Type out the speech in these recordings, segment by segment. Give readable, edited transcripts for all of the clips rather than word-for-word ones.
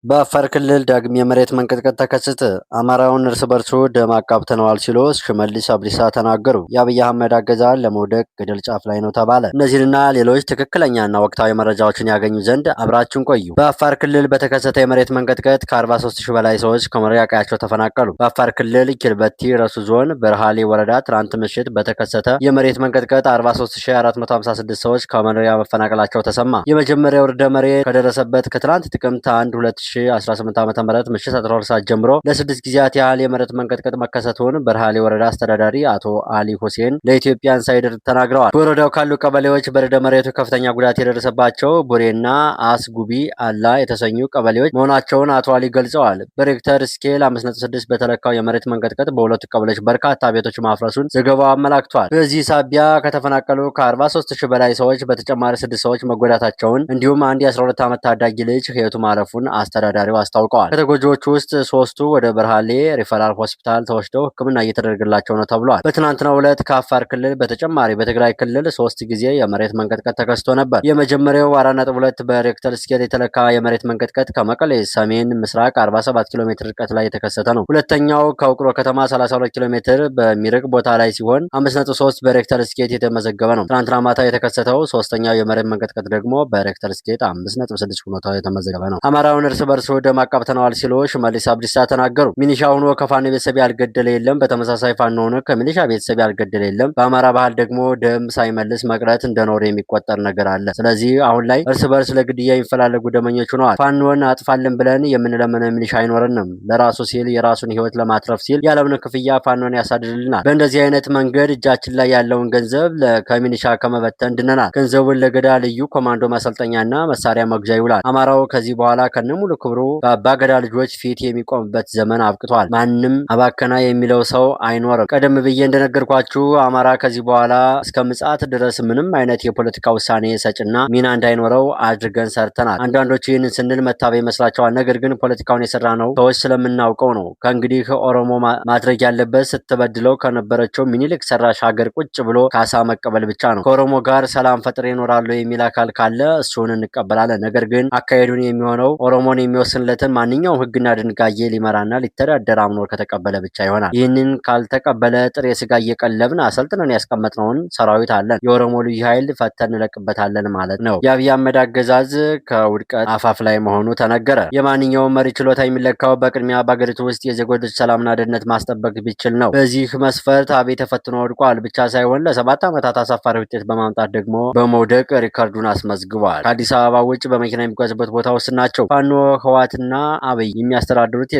በአፋር ክልል ዳግም የመሬት መንቀጥቀጥ ተከሰተ። አማራውን እርስ በርሱ ደም አቃብተነዋል ሲሉ ሽመልስ አብዲሳ ተናገሩ። የአብይ አህመድ አገዛዝ ለመውደቅ ገደል ጫፍ ላይ ነው ተባለ። እነዚህንና ሌሎች ትክክለኛና ወቅታዊ መረጃዎችን ያገኙ ዘንድ አብራችሁን ቆዩ። በአፋር ክልል በተከሰተ የመሬት መንቀጥቀጥ ከ43 ሺህ በላይ ሰዎች ከመኖሪያ ቀያቸው ተፈናቀሉ። በአፋር ክልል ኪልበቲ ረሱ ዞን በረሃሌ ወረዳ ትናንት ምሽት በተከሰተ የመሬት መንቀጥቀጥ 43456 ሰዎች ከመኖሪያ መፈናቀላቸው ተሰማ። የመጀመሪያው ርዕደ መሬት ከደረሰበት ከትናንት ጥቅምት 1 2018 ዓ.ም ምሽት 12 ሰዓት ጀምሮ ለ6 ጊዜያት ያህል የመሬት መንቀጥቀጥ መከሰቱን በረሃሌ ወረዳ አስተዳዳሪ አቶ አሊ ሁሴን ለኢትዮጵያ ኢንሳይደር ተናግረዋል። በወረዳው ካሉ ቀበሌዎች በርዕደ መሬቱ ከፍተኛ ጉዳት የደረሰባቸው ቡሬና አስጉቢ አላ የተሰኙ ቀበሌዎች መሆናቸውን አቶ አሊ ገልጸዋል። በሬክተር ስኬል 5.6 በተለካው የመሬት መንቀጥቀጥ በሁለቱ ቀበሌዎች በርካታ ቤቶች ማፍረሱን ዘገባው አመላክቷል። በዚህ ሳቢያ ከተፈናቀሉ ከ43 ሺህ በላይ ሰዎች በተጨማሪ 6 ሰዎች መጎዳታቸውን እንዲሁም አንድ የ12 ዓመት ታዳጊ ልጅ ህይወቱ ማለፉን አስተዳዳሪው አስታውቀዋል። ከተጎጂዎቹ ውስጥ 3ቱ ወደ በርሃሌ ሪፈራል ሆስፒታል ተወስደው ሕክምና እየተደረገላቸው ነው ተብሏል። በትናንትናው ዕለት ከአፋር ክልል በተጨማሪ በትግራይ ክልል 3 ጊዜ የመሬት መንቀጥቀጥ ተከስቶ ነበር። የመጀመሪያው 4.2 በሬክተር ስኬል የተለካ የመሬት መንቀጥቀጥ ከመቀሌ ሰሜን ምስራቅ 47 ኪሎ ሜትር ርቀት ላይ የተከሰተ ነው። ሁለተኛው ከውቅሮ ከተማ 32 ኪሎ ሜትር በሚርቅ ቦታ ላይ ሲሆን 5.3 በሬክተር ስኬል የተመዘገበ ነው። ትናንትና ማታ የተከሰተው ሶስተኛው የመሬት መንቀጥቀጥ ደግሞ በሬክተር ስኬል 5.6 ሆኖ የተመዘገበ ነው። አማራውን እርስ በርሱ ደም አቃብተነዋል ሲሉ ሽመልስ አብዲሳ ተናገሩ። ሚኒሻ ሆኖ ከፋኖ ቤተሰብ ያልገደለ የለም፣ በተመሳሳይ ፋኖ ሆኖ ከሚሊሻ ቤተሰብ ያልገደለ የለም። በአማራ ባህል ደግሞ ደም ሳይመልስ መቅረት እንደ ኖር የሚቆጠር ነገር አለ። ስለዚህ አሁን ላይ እርስ በርስ ለግድያ የሚፈላለጉ ደመኞች ሆነዋል። ፋኖን አጥፋልን ብለን የምንለምነው ሚሊሻ አይኖርንም። ለራሱ ሲል የራሱን ህይወት ለማትረፍ ሲል ያለምንም ክፍያ ፋኖን ያሳድድልናል። በእንደዚህ አይነት መንገድ እጃችን ላይ ያለውን ገንዘብ ከሚሊሻ ከመበተን ድነናል። ገንዘቡን ለገዳ ልዩ ኮማንዶ ማሰልጠኛና መሳሪያ መግዣ ይውላል። አማራው ከዚህ በኋላ ከነሙሉ ክብሩ በአባገዳ ልጆች ፊት የሚቆምበት ዘመን አብቅቷል። ማንም አባከና የሚለው ሰው አይኖርም። ቀደም ብዬ እንደነገርኳችሁ አማራ ከዚህ በኋላ እስከ ምጽአት ድረስ ምንም አይነት የፖለቲካ ውሳኔ ሰጭና ሚና እንዳይኖረው አድርገን ሰርተናል። አንዳንዶቹ ይህንን ስንል መታበይ ይመስላቸዋል። ነገር ግን ፖለቲካውን የሰራ ነው ሰዎች ስለምናውቀው ነው። ከእንግዲህ ኦሮሞ ማድረግ ያለበት ስትበድለው ከነበረችው ሚኒልክ ሰራሽ ሀገር ቁጭ ብሎ ካሳ መቀበል ብቻ ነው። ከኦሮሞ ጋር ሰላም ፈጥሬ ይኖራሉ የሚል አካል ካለ እሱን እንቀበላለን። ነገር ግን አካሄዱን የሚሆነው ኦሮሞን የሚወስንለትን ማንኛውም ህግና ድንጋጌ ሊመራና ሊተዳደር አምኖ ከተቀበለ ብቻ ይሆናል። ይህንን ካልተቀበለ ጥሬ ስጋ እየቀለብን አሰልጥነን ያስቀመጥነውን ሰራዊት አለን፣ የኦሮሞ ልዩ ኃይል ፈተን እንለቅበታለን ማለት ነው። የአብይ አህመድ አገዛዝ ከውድቀት አፋፍ ላይ መሆኑ ተነገረ። የማንኛውም መሪ ችሎታ የሚለካው በቅድሚያ በአገሪቱ ውስጥ የዜጎች ሰላምና ደህንነት ማስጠበቅ ቢችል ነው። በዚህ መስፈርት አብይ ተፈትኖ ወድቋል ብቻ ሳይሆን ለ7 ዓመታት አሳፋሪ ውጤት በማምጣት ደግሞ በመውደቅ ሪከርዱን አስመዝግቧል። ከአዲስ አበባ ውጭ በመኪና የሚጓዝበት ቦታ ውስጥ ናቸው። ፋኖ ህዋትና አብይ የሚያስተዳድሩት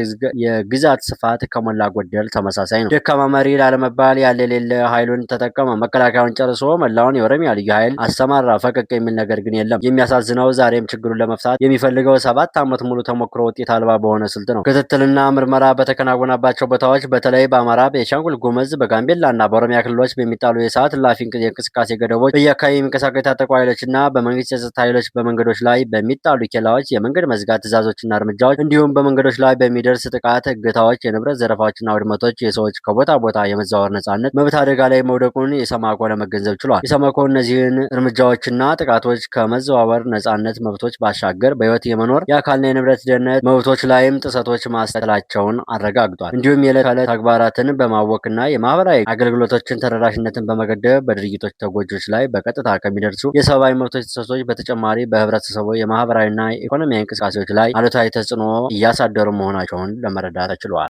የግዛት ስፋት ከሞላ ጎደል ተመሳሳይ ነው። ደካማ መሪ ላለመባል ያለ የሌለ ኃይሉን ተጠቀመ። መከላከያውን ጨርሶ መላውን የኦሮሚያ ልዩ ኃይል አሰማራ። ፈቀቅ የሚል ነገር ግን የለም። የሚያሳዝነው ዛሬም ችግሩን ለመፍታት የሚፈልገው 7 ዓመት ሙሉ ተሞክሮ ውጤት አልባ በሆነ ስልት ነው። ክትትልና ምርመራ በተከናወናባቸው ቦታዎች በተለይ በአማራ፣ ቤንሻንጉል ጉሙዝ፣ በጋምቤላና በኦሮሚያ ክልሎች በሚጣሉ የሰዓት እላፊ የእንቅስቃሴ ገደቦች፣ በየአካባቢ የሚንቀሳቀሱ የታጠቁ ኃይሎችና በመንግስት የጸጥታ ኃይሎች በመንገዶች ላይ በሚጣሉ ኬላዎች፣ የመንገድ መዝጋት ትዕዛዞችና እርምጃዎች እንዲሁም በመንገዶች ላይ በሚደርስ ጥቃት፣ እገታዎች፣ የንብረት ዘረፋዎችና ውድመቶች የሰዎች ከቦታ ቦታ የመዛወር ነጻነት መብት አደጋ ላይ መውደቁን ኢሰመኮ ለመገንዘብ ችሏል። ኢሰመኮ እነዚህን እርምጃዎችና ጥቃቶች ከመዘዋወር ነጻነት መብቶች ባሻገር በህይወት የመኖር የአካልና የንብረት ደህንነት መብቶች ላይም ጥሰቶች ማስተላቸውን አረጋግጧል። እንዲሁም የዕለት ከዕለት ተግባራትን በማወክና የማህበራዊ አገልግሎቶችን ተደራሽነትን በመገደብ በድርጊቶች ተጎጆች ላይ በቀጥታ ከሚደርሱ የሰብአዊ መብቶች ጥሰቶች በተጨማሪ በህብረተሰቡ የማህበራዊና ኢኮኖሚያዊ እንቅስቃሴዎች ላይ አሉታዊ ተጽዕኖ እያሳደሩ መሆናቸውን ለመረዳት ተችሏል።